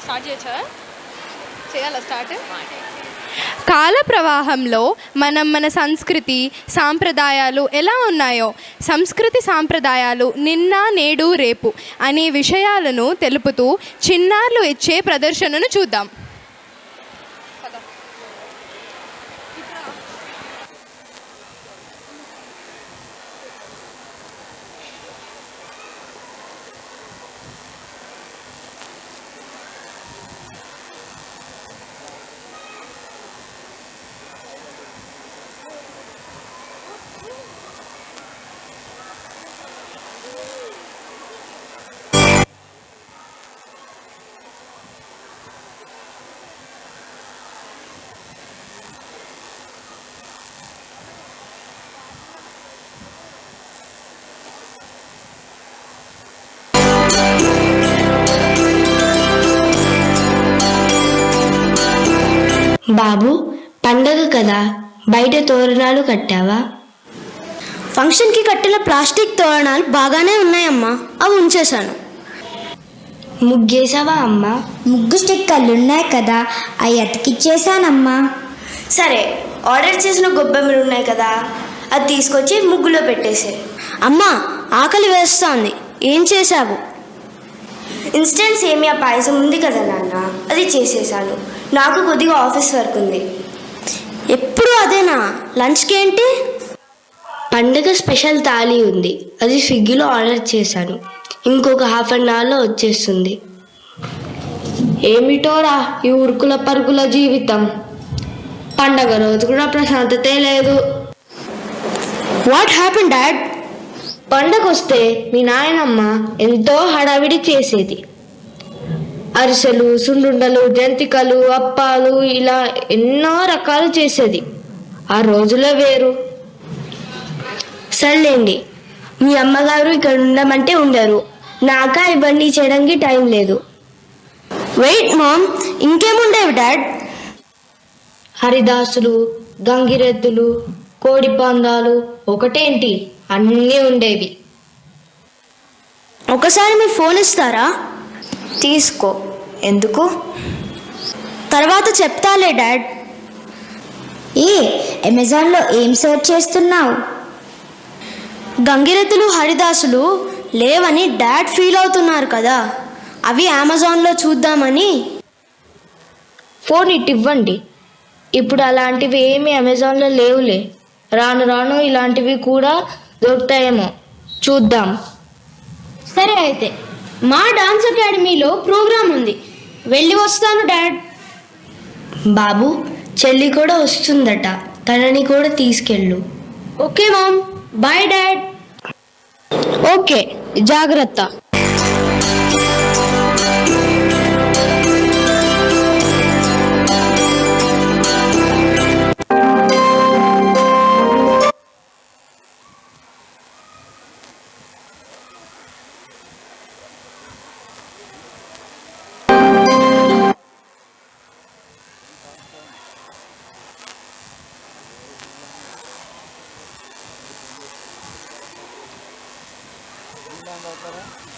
Start చేయొచ్చా? చేయాలా start? కాల ప్రవాహంలో మన సంస్కృతి సాంప్రదాయాలు ఎలా ఉన్నాయో, సంస్కృతి సాంప్రదాయాలు నిన్న నేడు రేపు అనే విషయాలను తెలుపుతూ చిన్నారులు ఇచ్చే ప్రదర్శనను చూద్దాం. బాబు, పండగ కదా, బయట తోరణాలు కట్టావా? ఫంక్షన్కి కట్టిన ప్లాస్టిక్ తోరణాలు బాగానే ఉన్నాయమ్మా, అవి ఉంచేశాను. ముగ్గేసావా అమ్మా? ముగ్గు స్టిక్కర్లు ఉన్నాయి కదా, అవి అతికిచ్చేసానమ్మా. సరే, ఆర్డర్ చేసిన గొబ్బెమ్మలు ఉన్నాయి కదా, అది తీసుకొచ్చి ముగ్గులో పెట్టేసే. అమ్మా, ఆకలి వేస్తోంది, ఏం చేశావు? ఇన్స్టెంట్ సేమియా పాయసం ఉంది కదా నాన్న, అది చేసేసాను. నాకు కొద్దిగా ఆఫీస్ వర్క్ ఉంది. ఎప్పుడు అదేనా? లంచ్కి ఏంటి? పండుగ స్పెషల్ థాలీ ఉంది, అది స్విగ్గీలో ఆర్డర్ చేశాను. ఇంకొక హాఫ్ అన్ అవర్లో వచ్చేస్తుంది. ఏమిటోరా ఈ ఉరుకుల పరుగుల జీవితం, పండగ రోజు కూడా ప్రశాంతతే లేదు. What happen dad? పండగ వస్తే మీ నాయనమ్మ ఎంతో హడావిడి చేసేది. అరిసెలు, సుండుండలు, జంతికలు, అప్పాలు, ఇలా ఎన్నో రకాలు చేసేది. ఆ రోజులే వేరు. సర్లేండి, మీ అమ్మగారు ఇక్కడ ఉండమంటే ఉండరు. నాకా ఇవన్నీ చేయడానికి టైం లేదు. వెయిట్ మామ్, ఇంకేముండేవి డాడ్? హరిదాసులు, గంగిరెద్దులు, కోడి పందాలు, ఒకటేంటి అన్నీ ఉండేవి. ఒకసారి మీ ఫోన్ ఇస్తారా? తీసుకో. ఎందుకు? తర్వాత చెప్తాలే డాడ్. ఏ అమెజాన్లో ఏం సెర్చ్ చేస్తున్నావు? గంగిరెద్దులు, హరిదాసులు లేవని డాడ్ ఫీల్ అవుతున్నారు కదా, అవి అమెజాన్లో చూద్దామని. ఫోన్ ఇటు ఇవ్వండి. ఇప్పుడు అలాంటివి ఏమి అమెజాన్లో లేవులే. రాను రాను ఇలాంటివి కూడా దొరుకుతాయేమో, చూద్దాం. సరే అయితే, మా డాన్స్ అకాడమీలో ప్రోగ్రామ్ ఉంది, వెళ్ళి వస్తాను డాడ్. బాబు, చెల్లి కూడా వస్తుందట, తనని కూడా తీసుకెళ్ళు. Okay mom, bye dad. Okay, జాగ్రత్త. అవుతారా?